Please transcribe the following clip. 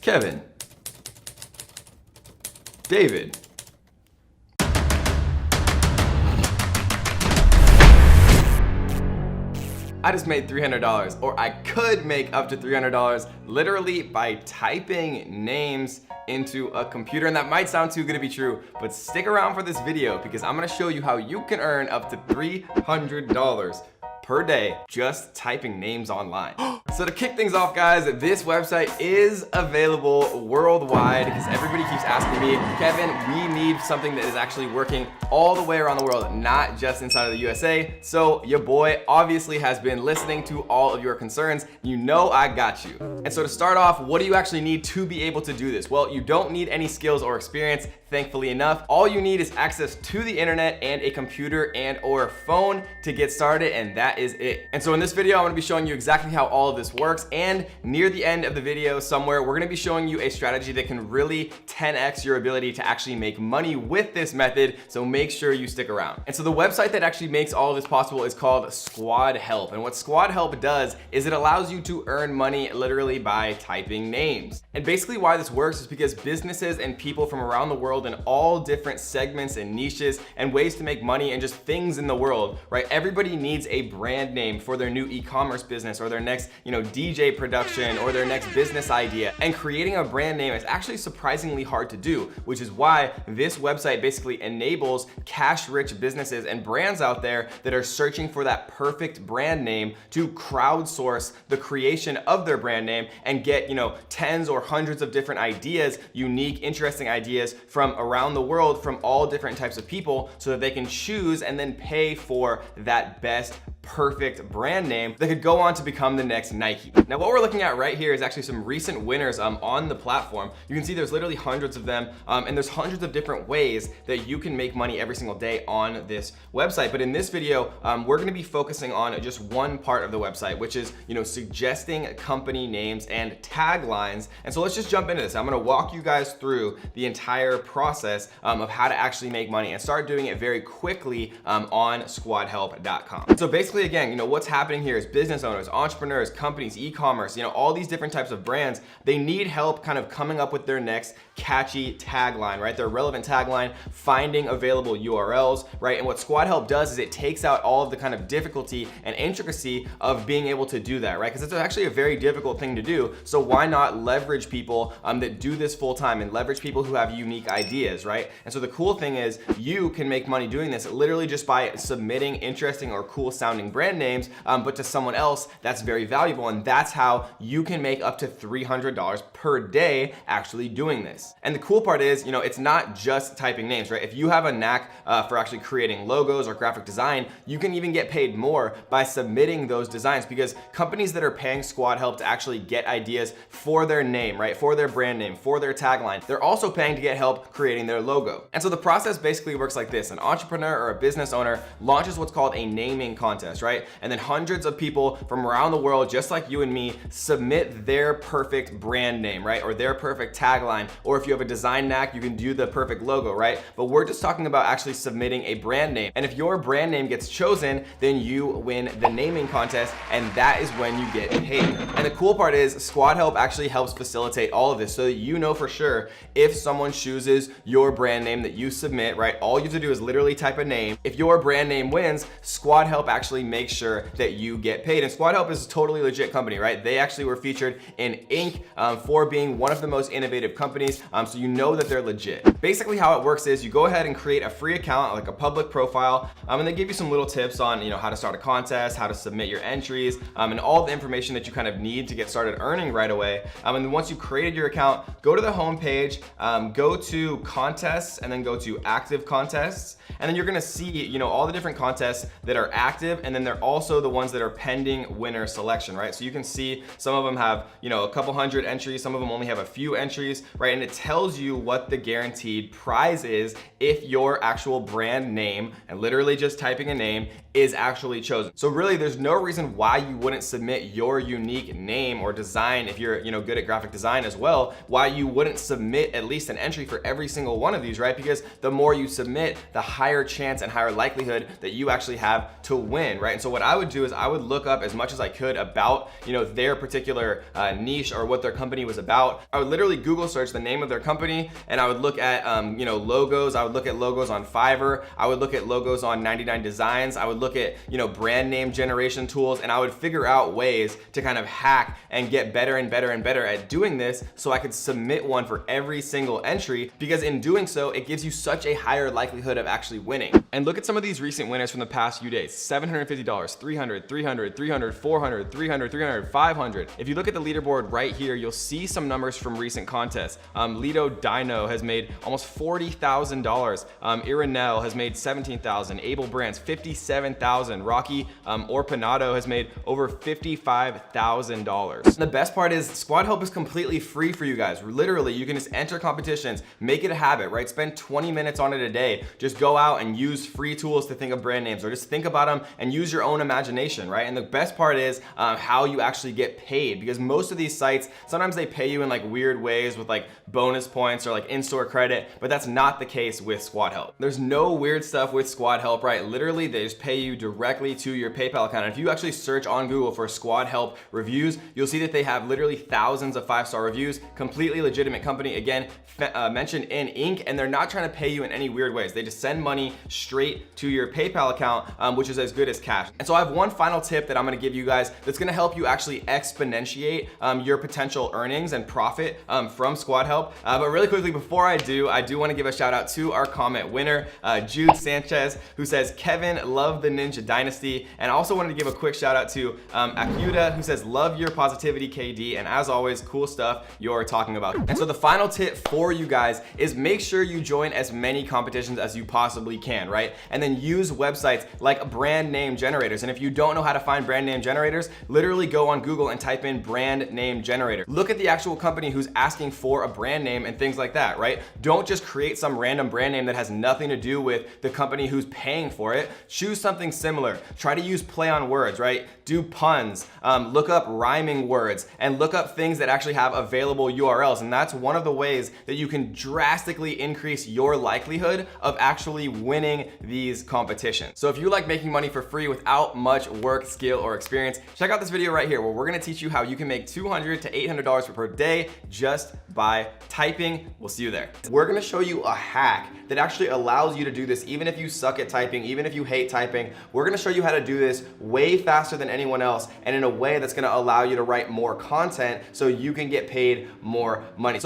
Kevin, David, I just made $300, or I could make up to $300 literally by typing names into a computer. And that might sound too good to be true, but stick around for this video because I'm gonna show you how you can earn up to $300 per day just typing names online. So to kick things off, guys, this website is available worldwide because everybody keeps asking me, Kevin, we need something that is actually working all the way around the world, not just inside of the USA. So your boy obviously has been listening to all of your concerns. You know I got you. And so to start off, what do you actually need to be able to do this? Well, you don't need any skills or experience, thankfully enough. All you need is access to the internet and a computer and or phone to get started, and that is it. And so in this video, I'm gonna be showing you exactly how all of this works, and near the end of the video somewhere, we're gonna be showing you a strategy that can really 10x your ability to actually make money with this method, so make sure you stick around. And so the website that actually makes all of this possible is called Squad Help. And what Squad Help does is it allows you to earn money literally by typing names. And basically why this works is because businesses and people from around the world in all different segments and niches and ways to make money and just things in the world, right? Everybody needs a brand name for their new e-commerce business or their next, DJ production or their next business idea. And creating a brand name is actually surprisingly hard to do, which is why this website basically enables cash-rich businesses and brands out there that are searching for that perfect brand name to crowdsource the creation of their brand name and get, tens or hundreds of different ideas, unique, interesting ideas from around the world from all different types of people so that they can choose and then pay for that best perfect brand name that could go on to become the next Nike. Now what we're looking at right here is actually some recent winners on the platform. You can see there's literally hundreds of them, and there's hundreds of different ways that you can make money every single day on this website. But in this video, we're gonna be focusing on just one part of the website, which is suggesting company names and taglines. And so let's just jump into this. I'm gonna walk you guys through the entire process of how to actually make money and start doing it very quickly on squadhelp.com. So basically, again, what's happening here is business owners, entrepreneurs, companies, e-commerce, all these different types of brands, they need help kind of coming up with their next catchy tagline, right? Their relevant tagline, finding available URLs, right? And what Squad Help does is it takes out all of the kind of difficulty and intricacy of being able to do that, right? Because it's actually a very difficult thing to do. So why not leverage people that do this full time and leverage people who have unique ideas, right? And so the cool thing is you can make money doing this literally just by submitting interesting or cool sounding brand names, but to someone else that's very valuable. And that's how you can make up to $300 per day actually doing this. And the cool part is, it's not just typing names, right? If you have a knack for actually creating logos or graphic design, you can even get paid more by submitting those designs, because companies that are paying Squad Help to actually get ideas for their name, right? For their brand name, for their tagline, they're also paying to get help creating their logo. And so the process basically works like this. An entrepreneur or a business owner launches what's called a naming contest, right? And then hundreds of people from around the world, just like you and me, submit their perfect brand name, right? Or their perfect tagline. Or if you have a design knack, you can do the perfect logo, right? But we're just talking about actually submitting a brand name. And if your brand name gets chosen, then you win the naming contest, and that is when you get paid. And the cool part is Squad Help actually helps facilitate all of this so that you know for sure if someone chooses your brand name that you submit, right? All you have to do is literally type a name. If your brand name wins, Squad Help actually makes sure that you get paid. And Squad Help is a totally legit company, right? They actually were featured in Inc. For being one of the most innovative companies. So you know that they're legit. Basically how it works is you go ahead and create a free account, like a public profile, and they give you some little tips on how to start a contest, how to submit your entries, and all the information that you kind of need to get started earning right away. And then once you created your account, go to the home page, go to contests, and then go to active contests. And then you're gonna see all the different contests that are active, and then they're also the ones that are pending winner selection, right? So you can see some of them have a couple hundred entries, some of them only have a few entries, right? And it tells you what the guaranteed prize is if your actual brand name, and literally just typing a name, is actually chosen. So really there's no reason why you wouldn't submit your unique name or design if you're good at graphic design as well, why you wouldn't submit at least an entry for every single one of these, right? Because the more you submit, the higher chance and higher likelihood that you actually have to win. win, right? And so what I would do is I would look up as much as I could about, you know, their particular niche or what their company was about. I would literally Google search the name of their company, and I would look at, you know, logos. I would look at logos on Fiverr. I would look at logos on 99 Designs. I would look at, you know, brand name generation tools, and I would figure out ways to kind of hack and get better and better and better at doing this so I could submit one for every single entry, because in doing so, it gives you such a higher likelihood of actually winning. And look at some of these recent winners from the past few days: $750, $300, $300, $300, $400, $300, $300, $500. If you look at the leaderboard right here, you'll see some numbers from recent contests. Lido Dino has made almost $40,000. Iranel has made $17,000. Abel Brands, $57,000. Rocky Orpanato has made over $55,000. And the best part is Squad Help is completely free for you guys. Literally, you can just enter competitions, make it a habit, right? Spend 20 minutes on it a day. Just go out and use free tools to think of brand names, or just think about them and use your own imagination, right? And the best part is how you actually get paid, because most of these sites, sometimes they pay you in like weird ways with like bonus points or like in-store credit, but that's not the case with Squad Help. There's no weird stuff with Squad Help, right? Literally, they just pay you directly to your PayPal account. And if you actually search on Google for Squad Help reviews, you'll see that they have literally thousands of 5-star reviews. Completely legitimate company, again, mentioned in ink, and they're not trying to pay you in any weird ways. They just send money straight to your PayPal account, which is as good as cash. And so I have one final tip that I'm gonna give you guys that's gonna help you actually exponentiate your potential earnings and profit from Squad Help. But really quickly, before I do wanna give a shout out to our comment winner, Jude Sanchez, who says, Kevin, love the Ninja Dynasty. And I also wanted to give a quick shout out to Akuda, who says, love your positivity, KD. And as always, cool stuff you're talking about. And so the final tip for you guys is make sure you join as many competitions as you possibly can, right? And then use websites like brand name generators. And if you don't know how to find brand name generators, literally go on Google and type in brand name generator. Look at the actual company who's asking for a brand name and things like that, right? Don't just create some random brand name that has nothing to do with the company who's paying for it. Choose something similar. Try to use play on words, right? Do puns, look up rhyming words, and look up things that actually have available URLs. And that's one of the ways that you can drastically increase your likelihood of actually winning these competitions. So if you like making money for free without much work, skill, or experience, check out this video right here where we're gonna teach you how you can make $200 to $800 per day just by typing. We'll see you there. We're gonna show you a hack that actually allows you to do this even if you suck at typing, even if you hate typing. We're gonna show you how to do this way faster than anyone else and in a way that's gonna allow you to write more content so you can get paid more money. So